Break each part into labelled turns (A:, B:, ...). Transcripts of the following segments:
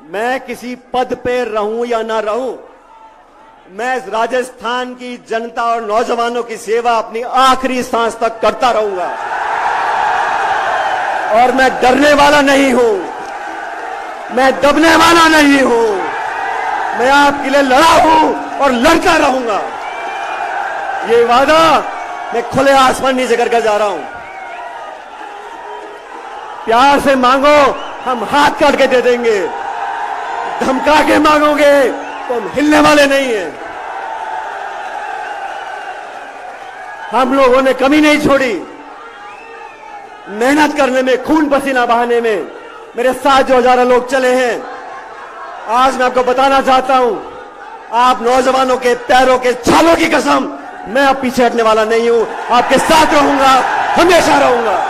A: मैं किसी पद पे रहूं या ना रहूं, मैं राजस्थान की जनता और नौजवानों की सेवा अपनी आखिरी सांस तक करता रहूंगा और मैं डरने वाला नहीं हूं, मैं दबने वाला नहीं हूं। मैं आपके लिए लड़ा हूं और लड़ता रहूंगा। ये वादा मैं खुले आसमान नीचे करके जा रहा हूं। प्यार से मांगो, हम हाथ काट के दे देंगे। धमका के मांगोगे तो हम हिलने वाले नहीं हैं। हम लोगों ने कमी नहीं छोड़ी मेहनत करने में, खून पसीना बहाने में। मेरे साथ जो हजारों लोग चले हैं, आज मैं आपको बताना चाहता हूं, आप नौजवानों के पैरों के छालों की कसम, मैं अब पीछे हटने वाला नहीं हूं। आपके साथ रहूंगा, हमेशा रहूंगा।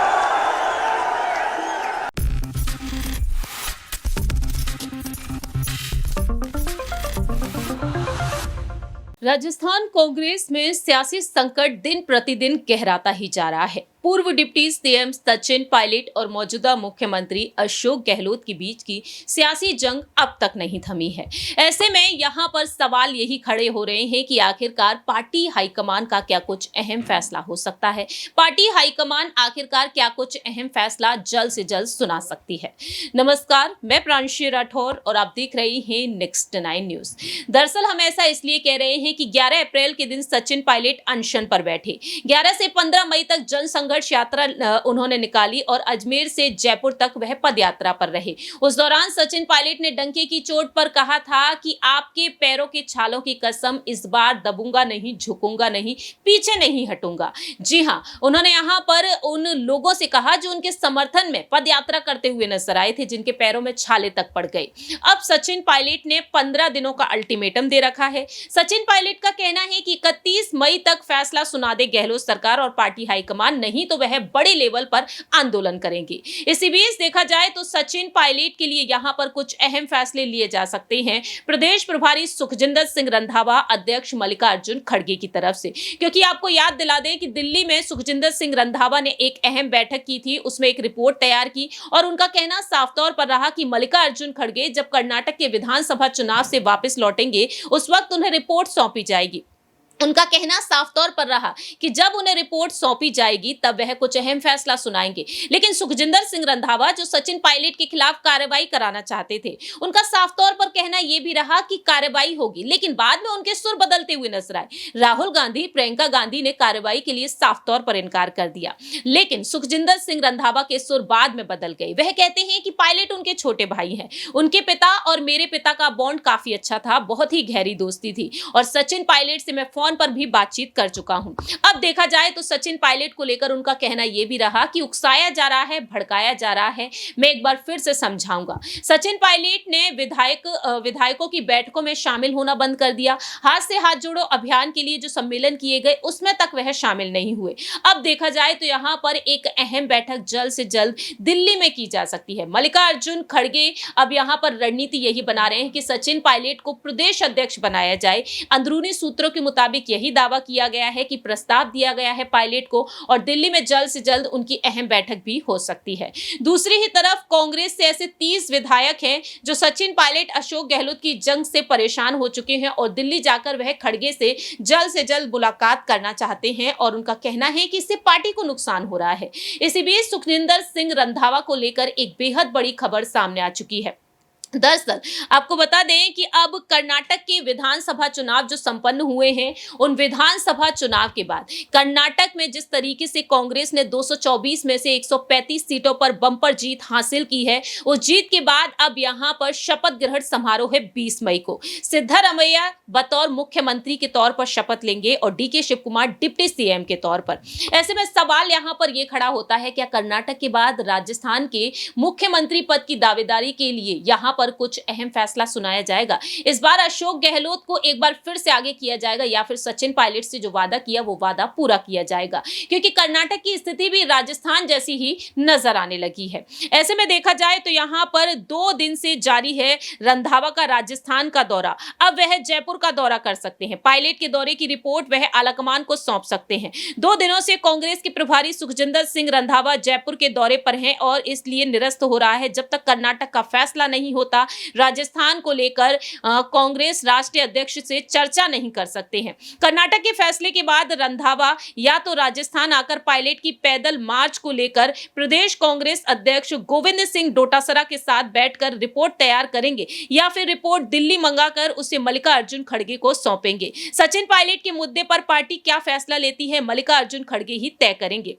B: राजस्थान कांग्रेस में सियासी संकट दिन प्रतिदिन गहराता ही जा रहा है। पूर्व डिप्टी सीएम सचिन पायलट और मौजूदा मुख्यमंत्री अशोक गहलोत के बीच की सियासी जंग अब तक नहीं थमी है। ऐसे में यहाँ पर सवाल यही खड़े हो रहे हैं कि आखिरकार पार्टी हाईकमान का क्या कुछ अहम फैसला हो सकता है। पार्टी हाईकमान आखिरकार क्या कुछ अहम फैसला जल्द से जल्द सुना सकती है। नमस्कार, मैं प्रांशी राठौर और आप देख रहे हैं नेक्स्ट 9 न्यूज। दरअसल हम ऐसा इसलिए कह रहे हैं कि 11 अप्रैल के दिन सचिन पायलट अनशन पर बैठे। 11 से 15 मई तक जनसंघर्ष यात्रा उन्होंने निकाली और अजमेर से जयपुर तक वह पद यात्रा पर रहे। उस दौरान सचिन पायलट ने डंके की चोट पर कहा था कि आपके पैरों के छालों की कसम, इस बार दबूंगा नहीं, झुकूंगा नहीं, पीछे नहीं हटूंगा। जी हां, उन्होंने यहां पर उन लोगों से कहा जो उनके समर्थन में पद यात्रा करते हुए नजर आए थे, जिनके पैरों में छाले तक पड़ गए। अब सचिन पायलट ने 15 दिनों का अल्टीमेटम दे रखा है। सचिन पायलट का कहना है कि 31 मई तक फैसला सुना दे गहलोत सरकार और पार्टी हाईकमान, नहीं तो वह बड़े लेवल पर आंदोलन करेंगे। इसी बीच देखा जाए तो सचिन पायलट के लिए यहां पर कुछ अहम फैसले लिए जा सकते हैं प्रदेश प्रभारी सुखजिंदर सिंह रंधावा, अध्यक्ष मल्लिकार्जुन खड़गे की तरफ से। क्योंकि आपको याद दिला दें कि दिल्ली में सुखजिंदर सिंह रंधावा ने एक अहम बैठक की थी, उसमें एक रिपोर्ट तैयार की और उनका कहना साफ तौर पर रहा कि मल्लिकार्जुन खड़गे जब कर्नाटक के विधानसभा चुनाव से वापस लौटेंगे उस वक्त उन्हें रिपोर्ट सौंपी जाएगी। उनका कहना साफ तौर पर रहा कि जब उन्हें रिपोर्ट सौंपी जाएगी तब वह कुछ अहम फैसला सुनाएंगे। लेकिन सुखजिंदर सिंह रंधावा जो सचिन पायलट के खिलाफ कार्रवाई कराना चाहते थे, उनका साफ तौर पर कहना यह भी रहा कि कार्रवाई होगी, लेकिन बाद में उनके सुर बदलते हुए नजर आए। राहुल गांधी, प्रियंका गांधी ने कार्रवाई के लिए साफ तौर पर इनकार कर दिया, लेकिन सुखजिंदर सिंह रंधावा के सुर बाद में बदल गए। वह कहते हैं कि पायलट उनके छोटे भाई हैं, उनके पिता और मेरे पिता का बॉन्ड काफी अच्छा था, बहुत ही गहरी दोस्ती थी और सचिन पायलट से मैं फोन पर भी बातचीत कर चुका हूं। अब देखा जाए तो सचिन पायलट को लेकर उनका कहना यह भी रहा कि उकसाया जा रहा है, भड़काया जा रहा है। मैं एक बार फिर से समझाऊंगा। सचिन पायलट ने विधायकों की बैठकों में शामिल होना बंद कर दिया। हाथ से हाथ जोड़ो अभियान के लिए जो सम्मेलन किए गए उसमें तक वह शामिल नहीं हुए। अब देखा जाए तो यहां पर एक अहम बैठक जल्द से जल्द दिल्ली में की जा सकती है। मल्लिकार्जुन खड़गे अब यहां पर रणनीति यही बना रहे हैं कि सचिन पायलट को प्रदेश अध्यक्ष बनाया जाए। अंदरूनी सूत्रों के मुताबिक यही दावा किया गया है कि प्रस्ताव दिया गया है पायलट को और दिल्ली में जल्द से जल्द उनकी अहम बैठक भी हो सकती है। दूसरी ही तरफ कांग्रेस से ऐसे 30 विधायक हैं जो सचिन पायलट अशोक गहलोत की जंग से परेशान हो चुके हैं और दिल्ली जाकर वह खड़गे से जल्द मुलाकात करना चाहते हैं और उनका कहना है कि इससे पार्टी को नुकसान हो रहा है। इसी बीच सुखजिंदर सिंह रंधावा को लेकर एक बेहद बड़ी खबर सामने आ चुकी है। दरअसल आपको बता दें कि अब कर्नाटक के विधानसभा चुनाव जो संपन्न हुए हैं, उन विधानसभा चुनाव के बाद कर्नाटक में जिस तरीके से कांग्रेस ने 224 में से 135 सीटों पर बम्पर जीत हासिल की है, उस जीत के बाद अब यहां पर शपथ ग्रहण समारोह है 20 मई को। सिद्धारमैया बतौर मुख्यमंत्री के तौर पर शपथ लेंगे और डीके शिव कुमार डिप्टी सीएम के तौर पर। ऐसे में सवाल यहां पर यह खड़ा होता है, क्या कर्नाटक के बाद राजस्थान के मुख्यमंत्री पद की दावेदारी के लिए यहां पर पर कुछ अहम फैसला सुनाया जाएगा। इस बार अशोक गहलोत को एक बार फिर से आगे किया जाएगा या फिर सचिन पायलट से जो वादा किया वो वादा पूरा किया जाएगा, क्योंकि कर्नाटक की स्थिति भी राजस्थान जैसी ही नजर आने लगी है। ऐसे में देखा जाए तो यहां पर 2 दिन से जारी है रंधावा का राजस्थान का दौरा। अब वह जयपुर का दौरा कर सकते हैं। पायलट के दौरे की रिपोर्ट वह आलाकमान को सौंप सकते हैं। 2 दिनों से कांग्रेस के प्रभारी सुखजिंदर सिंह रंधावा जयपुर के दौरे पर हैं और इसलिए निरस्त हो रहा है। जब तक कर्नाटक का फैसला नहीं होता, राजस्थान को लेकर कांग्रेस राष्ट्रीय अध्यक्ष से चर्चा नहीं कर सकते हैं। कर्नाटक के फैसले के बाद रंधावा या तो राजस्थान आकर पायलट की पैदल मार्च को लेकर प्रदेश कांग्रेस अध्यक्ष गोविंद सिंह डोटासरा के साथ बैठकर रिपोर्ट तैयार करेंगे या फिर रिपोर्ट दिल्ली मंगाकर उसे मल्लिकार्जुन खड़गे को सौंपेंगे। सचिन पायलट के मुद्दे पर पार्टी क्या फैसला लेती है, मल्लिकार्जुन खड़गे ही तय करेंगे।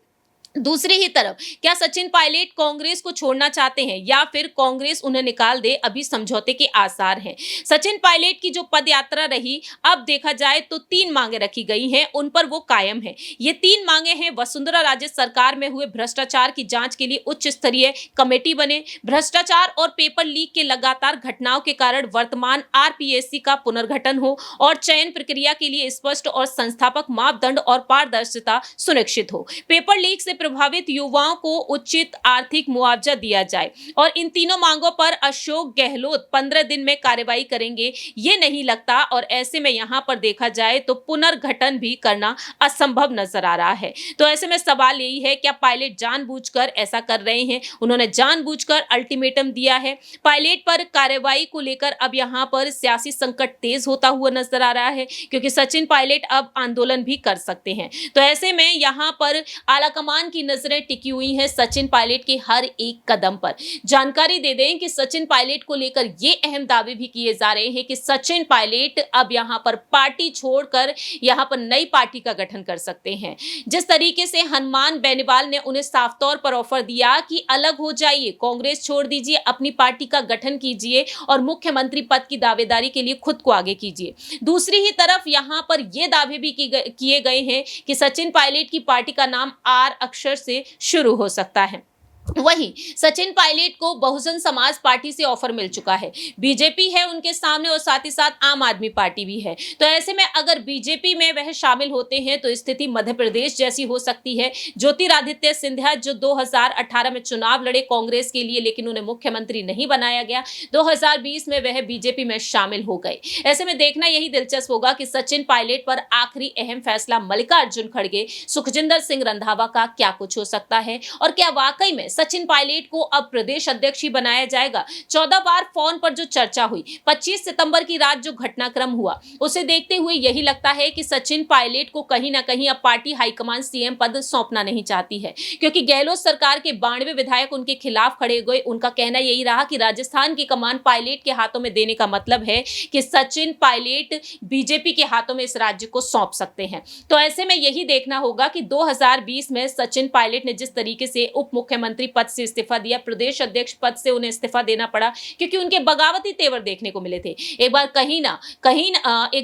B: दूसरी ही तरफ क्या सचिन पायलट कांग्रेस को छोड़ना चाहते हैं या फिर कांग्रेस उन्हें निकाल दे, अभी समझौते के आसार हैं। सचिन पायलट की जो पद यात्रा रही, अब देखा जाए तो 3 मांगे रखी गई हैं, उन पर वो कायम है। ये 3 मांगे हैं, वसुंधरा राजे सरकार में हुए भ्रष्टाचार की जांच के लिए उच्च स्तरीय कमेटी बने, भ्रष्टाचार और पेपर लीक के लगातार घटनाओं के कारण वर्तमान आरपीएससी का पुनर्गठन हो और चयन प्रक्रिया के लिए स्पष्ट और संस्थापक मापदंड और पारदर्शिता सुनिश्चित हो। पेपर लीक से प्रभावित युवाओं को उचित आर्थिक मुआवजा दिया जाए और इन तीनों मांगों पर अशोक गहलोत 15 दिन में कार्रवाई करेंगे, ये नहीं लगता। और ऐसे में यहां पर देखा जाए तो पुनर्गठन भी करना असंभव नजर आ रहा है। तो ऐसे में सवाल यही है, क्या पायलट जानबूझकर ऐसा कर रहे हैं? उन्होंने जानबूझकर अल्टीमेटम दिया है। पायलट पर कार्रवाई को लेकर अब यहां पर सियासी संकट तेज होता हुआ नजर आ रहा है, क्योंकि सचिन पायलट अब आंदोलन भी कर सकते हैं। तो ऐसे में यहां पर आलाकमान की नजरें टिकी हुई हैं सचिन पायलट के हर एक कदम पर। जानकारी दे दें कि सचिन पायलट को लेकर ये अहम दावे भी किए जा रहे हैं कि सचिन पायलट अब यहां पर पार्टी छोड़कर यहां पर नई पार्टी का गठन कर सकते हैं। जिस तरीके से हनुमान बेनीवाल ने उन्हें साफ तौर पर ऑफर दिया कि अलग हो जाइए, कांग्रेस छोड़ दीजिए, अपनी पार्टी का गठन कीजिए और मुख्यमंत्री पद की दावेदारी के लिए खुद को आगे कीजिए। दूसरी ही तरफ यहां पर यह दावे भी किए गए हैं कि सचिन पायलट की पार्टी का नाम आर अक्षर से शुरू हो सकता है। वहीं सचिन पायलट को बहुजन समाज पार्टी से ऑफर मिल चुका है, बीजेपी है उनके सामने और साथ ही साथ आम आदमी पार्टी भी है। तो ऐसे में अगर बीजेपी में वह शामिल होते हैं तो स्थिति मध्य प्रदेश जैसी हो सकती है। ज्योतिरादित्य सिंधिया जो 2018 में चुनाव लड़े कांग्रेस के लिए, लेकिन उन्हें मुख्यमंत्री नहीं बनाया गया, 2020 में वह बीजेपी में शामिल हो गए। ऐसे में देखना यही दिलचस्प होगा कि सचिन पायलट पर आखिरी अहम फैसला मल्लिकार्जुन खड़गे, सुखजिंदर सिंह रंधावा का क्या कुछ हो सकता है और क्या वाकई में सचिन पायलट को अब प्रदेश अध्यक्ष ही बनाया जाएगा। 14 बार फोन पर जो चर्चा हुई, 25 सितंबर की रात जो घटनाक्रम हुआ, उसे देखते हुए यही लगता है कि सचिन पायलट को कहीं ना कहीं अब पार्टी हाईकमान सीएम पद सौंपना नहीं चाहती है, क्योंकि गहलोत सरकार के 92 विधायक उनके खिलाफ खड़े हुए। उनका कहना यही रहा कि राजस्थान की कमान पायलट के हाथों में देने का मतलब है कि सचिन पायलट बीजेपी के हाथों में इस राज्य को सौंप सकते हैं। तो ऐसे में यही देखना होगा कि 2020 में सचिन पायलट ने जिस तरीके से उप मुख्यमंत्री पद से इस्तीफा दिया, प्रदेश अध्यक्ष पद से उन्हें इस्तीफा देना पड़ा, क्योंकि उनके बगावती तेवर देखने को मिले थे। एक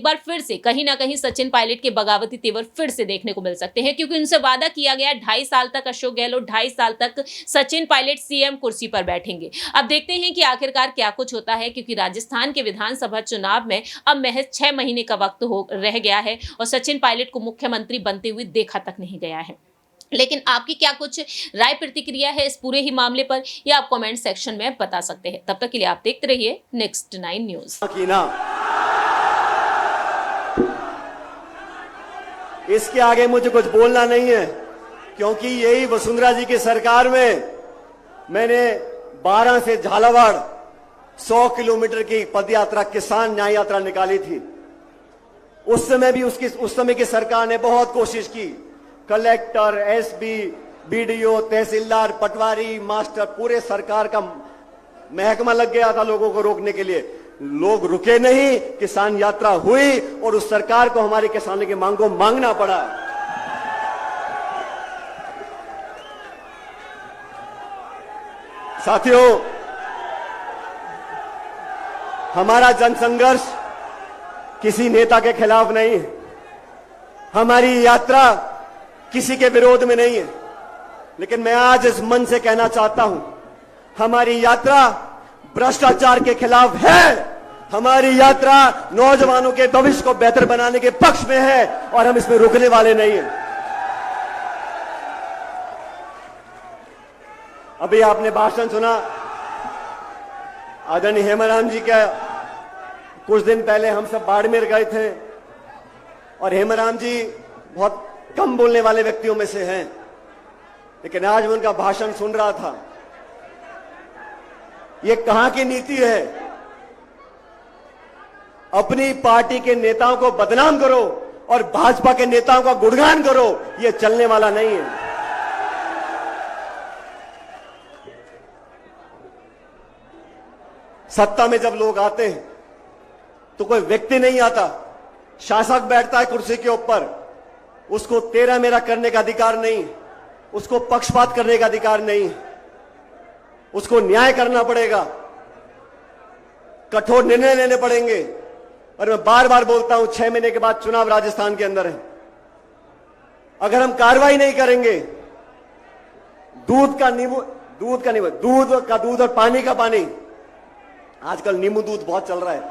B: बार फिर से कहीं ना कहीं सचिन पायलट के बगावती तेवर फिर से देखने को मिल सकते हैं, क्योंकि उनसे वादा किया गया 2.5 साल तक अशोक गहलोत, 2.5 साल तक सचिन पायलट सीएम कुर्सी पर बैठेंगे। अब देखते हैं कि आखिरकार क्या कुछ होता है, क्योंकि राजस्थान के विधानसभा चुनाव में अब महज 6 महीने का वक्त रह गया है और सचिन पायलट को मुख्यमंत्री बनते हुए देखा तक नहीं गया है। लेकिन आपकी क्या कुछ राय प्रतिक्रिया है इस पूरे ही मामले पर, यह आप कमेंट सेक्शन में बता सकते हैं। तब तक के लिए आप देखते रहिए नेक्स्ट 9 न्यूज।
A: इसके आगे मुझे कुछ बोलना नहीं है, क्योंकि यही वसुंधरा जी की सरकार में मैंने 12 से झालावाड़ 100 किलोमीटर की पदयात्रा, किसान न्याय यात्रा निकाली थी। उस समय की सरकार ने बहुत कोशिश की। कलेक्टर, एसपी, बीडीओ, तहसीलदार, पटवारी, मास्टर, पूरे सरकार का महकमा लग गया था लोगों को रोकने के लिए। लोग रुके नहीं, किसान यात्रा हुई और उस सरकार को हमारे किसानों की मांग को मांगना पड़ा। साथियों, हमारा जनसंघर्ष किसी नेता के खिलाफ नहीं है, हमारी यात्रा किसी के विरोध में नहीं है। लेकिन मैं आज इस मन से कहना चाहता हूं, हमारी यात्रा भ्रष्टाचार के खिलाफ है। हमारी यात्रा नौजवानों के भविष्य को बेहतर बनाने के पक्ष में है और हम इसमें रुकने वाले नहीं हैं। अभी आपने भाषण सुना आदरणीय हेमाराम जी का। कुछ दिन पहले हम सब बाड़मेर गए थे और हेमाराम जी बहुत कम बोलने वाले व्यक्तियों में से हैं, लेकिन आज मैं उनका भाषण सुन रहा था। ये कहां की नीति है? अपनी पार्टी के नेताओं को बदनाम करो और भाजपा के नेताओं का गुणगान करो, ये चलने वाला नहीं है। सत्ता में जब लोग आते हैं तो कोई व्यक्ति नहीं आता, शासक बैठता है कुर्सी के ऊपर। उसको तेरा मेरा करने का अधिकार नहीं, उसको पक्षपात करने का अधिकार नहीं, उसको न्याय करना पड़ेगा, कठोर निर्णय लेने पड़ेंगे। और मैं बार बार बोलता हूं, 6 महीने के बाद चुनाव राजस्थान के अंदर है। अगर हम कार्रवाई नहीं करेंगे, दूध का दूध और पानी का पानी, आजकल नींबू दूध बहुत चल रहा है,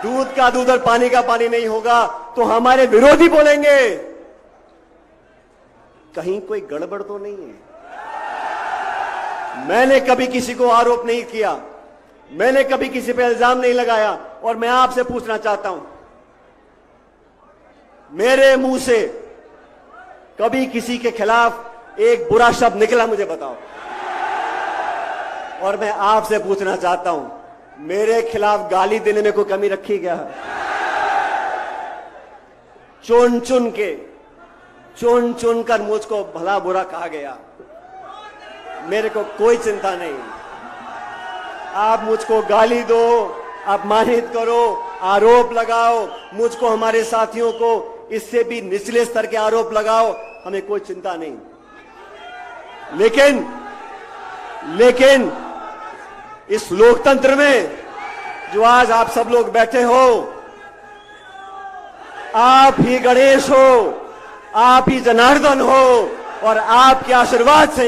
A: दूध का दूध और पानी का पानी नहीं होगा तो हमारे विरोधी बोलेंगे कहीं कोई गड़बड़ तो नहीं है। मैंने कभी किसी को आरोप नहीं किया, मैंने कभी किसी पे इल्जाम नहीं लगाया। और मैं आपसे पूछना चाहता हूं, मेरे मुंह से कभी किसी के खिलाफ एक बुरा शब्द निकला? मुझे बताओ। और मैं आपसे पूछना चाहता हूं, मेरे खिलाफ गाली देने में कोई कमी रखी क्या है? चुन चुन कर मुझको भला बुरा कहा गया, मेरे को कोई चिंता नहीं। आप मुझको गाली दो, अपमानित करो, आरोप लगाओ, मुझको हमारे साथियों को इससे भी निचले स्तर के आरोप लगाओ, हमें कोई चिंता नहीं। लेकिन इस लोकतंत्र में जो आज आप सब लोग बैठे हो, आप ही गणेश हो, आप ही जनार्दन हो और आपके आशीर्वाद से